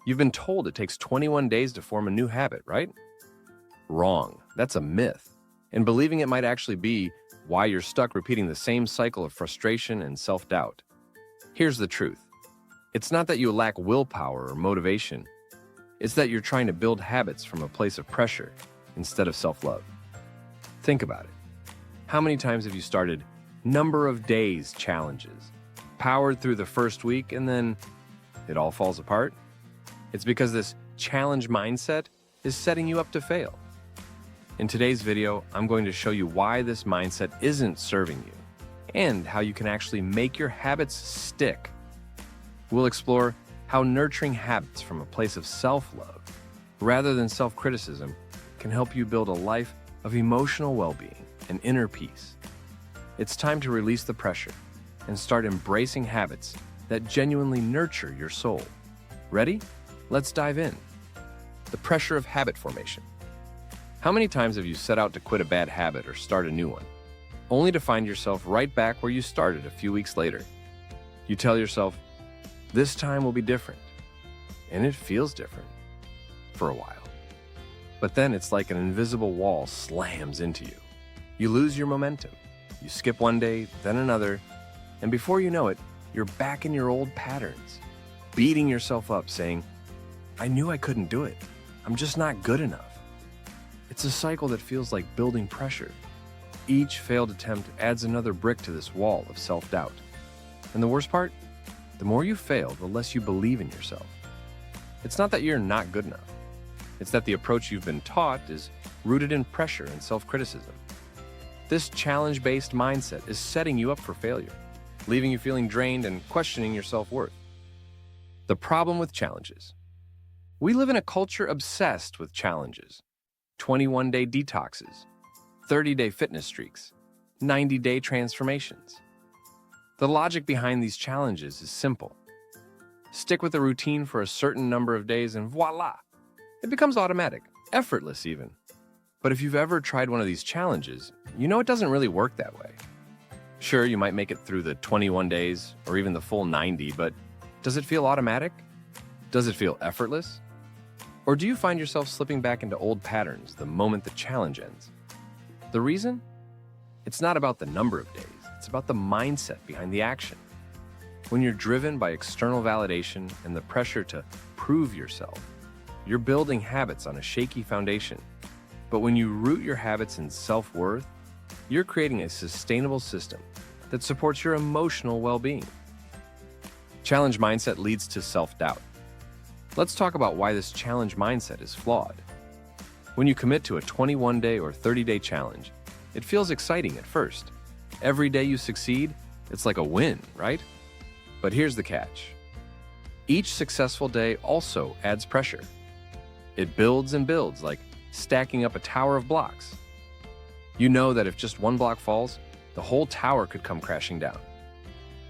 You've been told it takes 21 days to form a new habit, right? Wrong. That's a myth. And believing it might actually be why you're stuck repeating the same cycle of frustration and self-doubt. Here's the truth. It's not that you lack willpower or motivation. It's that you're trying to build habits from a place of pressure instead of self-love. Think about it. How many times have you started number of days challenges, powered through the first week, and then it all falls apart? It's because this challenge mindset is setting you up to fail. In today's video, I'm going to show you why this mindset isn't serving you and how you can actually make your habits stick. We'll explore how nurturing habits from a place of self-love rather than self-criticism can help you build a life of emotional well-being and inner peace. It's time to release the pressure and start embracing habits that genuinely nurture your soul. Ready? Let's dive in. The pressure of habit formation. How many times have you set out to quit a bad habit or start a new one, only to find yourself right back where you started a few weeks later? You tell yourself, this time will be different, and it feels different for a while. But then it's like an invisible wall slams into you. You lose your momentum. You skip one day, then another, and before you know it, you're back in your old patterns, beating yourself up, saying, I knew I couldn't do it. I'm just not good enough. It's a cycle that feels like building pressure. Each failed attempt adds another brick to this wall of self-doubt. And the worst part? The more you fail, the less you believe in yourself. It's not that you're not good enough. It's that the approach you've been taught is rooted in pressure and self-criticism. This challenge-based mindset is setting you up for failure, leaving you feeling drained and questioning your self-worth. The problem with challenges. We live in a culture obsessed with challenges. 21-day detoxes, 30-day fitness streaks, 90-day transformations. The logic behind these challenges is simple. Stick with a routine for a certain number of days and voila! It becomes automatic, effortless even. But if you've ever tried one of these challenges, you know it doesn't really work that way. Sure, you might make it through the 21 days or even the full 90, but does it feel automatic? Does it feel effortless? Or do you find yourself slipping back into old patterns the moment the challenge ends? The reason? It's not about the number of days, it's about the mindset behind the action. When you're driven by external validation and the pressure to prove yourself, you're building habits on a shaky foundation. But when you root your habits in self-worth, you're creating a sustainable system that supports your emotional well-being. Challenge mindset leads to self-doubt. Let's talk about why this challenge mindset is flawed. When you commit to a 21-day or 30-day challenge, it feels exciting at first. Every day you succeed, it's like a win, right? But here's the catch. Each successful day also adds pressure. It builds and builds, like stacking up a tower of blocks. You know that if just one block falls, the whole tower could come crashing down.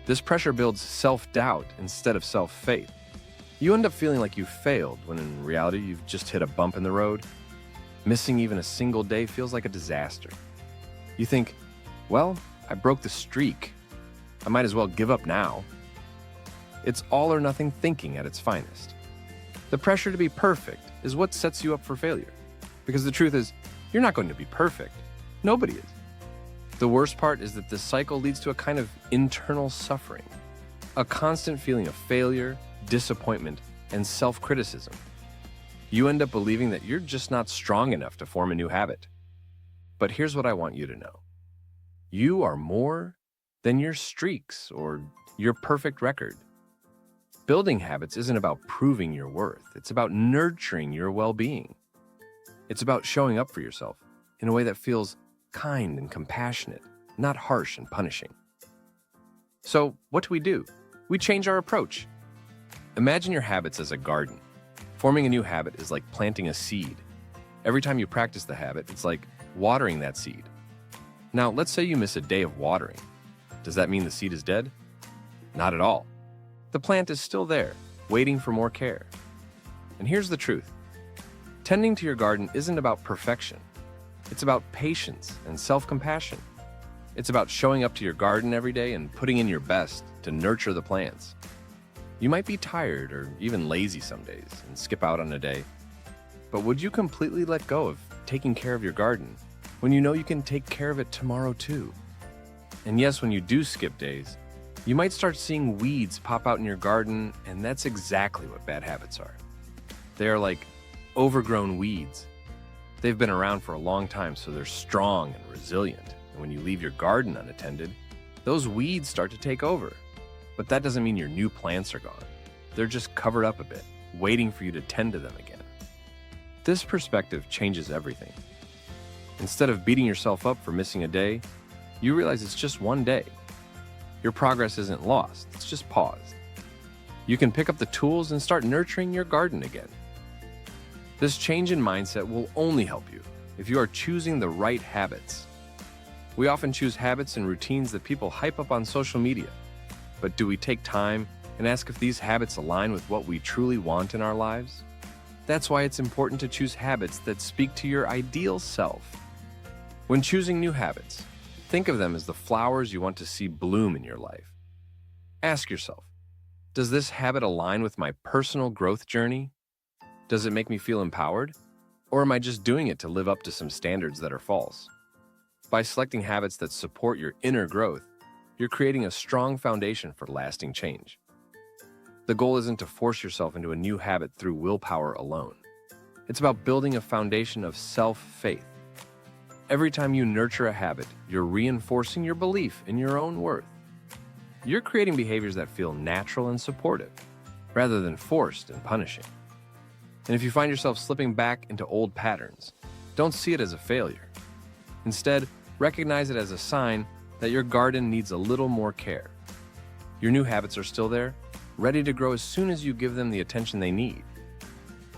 This pressure builds self-doubt instead of self-faith. You end up feeling like you failed when in reality you've just hit a bump in the road. Missing even a single day feels like a disaster. You think, well, I broke the streak. I might as well give up now. It's all or nothing thinking at its finest. The pressure to be perfect is what sets you up for failure. Because the truth is, you're not going to be perfect. Nobody is. The worst part is that this cycle leads to a kind of internal suffering, a constant feeling of failure, disappointment, and self-criticism. You end up believing that you're just not strong enough to form a new habit. But here's what I want you to know. You are more than your streaks or your perfect record. Building habits isn't about proving your worth. It's about nurturing your well-being. It's about showing up for yourself in a way that feels kind and compassionate, not harsh and punishing. So what do? We change our approach. Imagine your habits as a garden. Forming a new habit is like planting a seed. Every time you practice the habit, it's like watering that seed. Now, let's say you miss a day of watering. Does that mean the seed is dead? Not at all. The plant is still there, waiting for more care. And here's the truth. Tending to your garden isn't about perfection. It's about patience and self-compassion. It's about showing up to your garden every day and putting in your best to nurture the plants. You might be tired or even lazy some days and skip out on a day. But would you completely let go of taking care of your garden when you know you can take care of it tomorrow too? And yes, when you do skip days, you might start seeing weeds pop out in your garden, and that's exactly what bad habits are. They are like overgrown weeds. They've been around for a long time, so they're strong and resilient. And when you leave your garden unattended, those weeds start to take over. But that doesn't mean your new plants are gone. They're just covered up a bit, waiting for you to tend to them again. This perspective changes everything. Instead of beating yourself up for missing a day, you realize it's just one day. Your progress isn't lost, it's just paused. You can pick up the tools and start nurturing your garden again. This change in mindset will only help you if you are choosing the right habits. We often choose habits and routines that people hype up on social media. But do we take time and ask if these habits align with what we truly want in our lives? That's why it's important to choose habits that speak to your ideal self. When choosing new habits, think of them as the flowers you want to see bloom in your life. Ask yourself, does this habit align with my personal growth journey? Does it make me feel empowered? Or am I just doing it to live up to some standards that are false? By selecting habits that support your inner growth, you're creating a strong foundation for lasting change. The goal isn't to force yourself into a new habit through willpower alone. It's about building a foundation of self-faith. Every time you nurture a habit, you're reinforcing your belief in your own worth. You're creating behaviors that feel natural and supportive, rather than forced and punishing. And if you find yourself slipping back into old patterns, don't see it as a failure. Instead, recognize it as a sign that your garden needs a little more care. Your new habits are still there, ready to grow as soon as you give them the attention they need.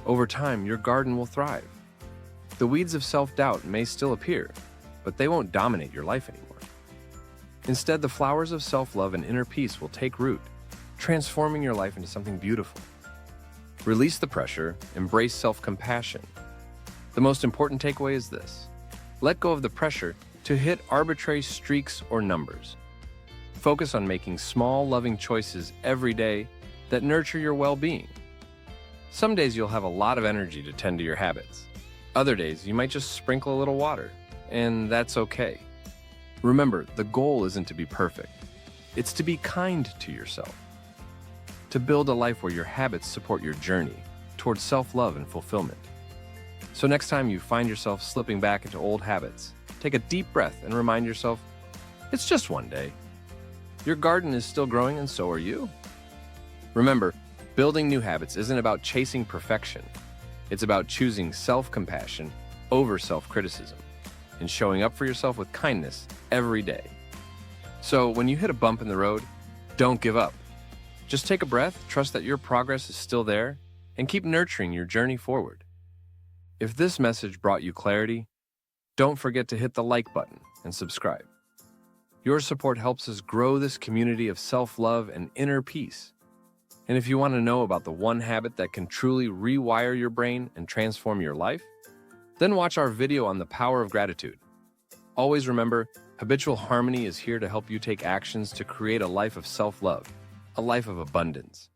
Over time, your garden will thrive. The weeds of self-doubt may still appear, but they won't dominate your life anymore. Instead, the flowers of self-love and inner peace will take root, transforming your life into something beautiful. Release the pressure, embrace self-compassion. The most important takeaway is this: let go of the pressure to hit arbitrary streaks or numbers. Focus on making small, loving choices every day that nurture your well-being. Some days you'll have a lot of energy to tend to your habits. Other days you might just sprinkle a little water, and that's okay. Remember, the goal isn't to be perfect. It's to be kind to yourself. To build a life where your habits support your journey towards self-love and fulfillment. So next time you find yourself slipping back into old habits, take a deep breath and remind yourself, it's just one day. Your garden is still growing and so are you. Remember, building new habits isn't about chasing perfection. It's about choosing self-compassion over self-criticism and showing up for yourself with kindness every day. So when you hit a bump in the road, don't give up. Just take a breath, trust that your progress is still there, and keep nurturing your journey forward. If this message brought you clarity, don't forget to hit the like button and subscribe. Your support helps us grow this community of self-love and inner peace. And if you want to know about the one habit that can truly rewire your brain and transform your life, then watch our video on the power of gratitude. Always remember, Habitual Harmony is here to help you take actions to create a life of self-love, a life of abundance.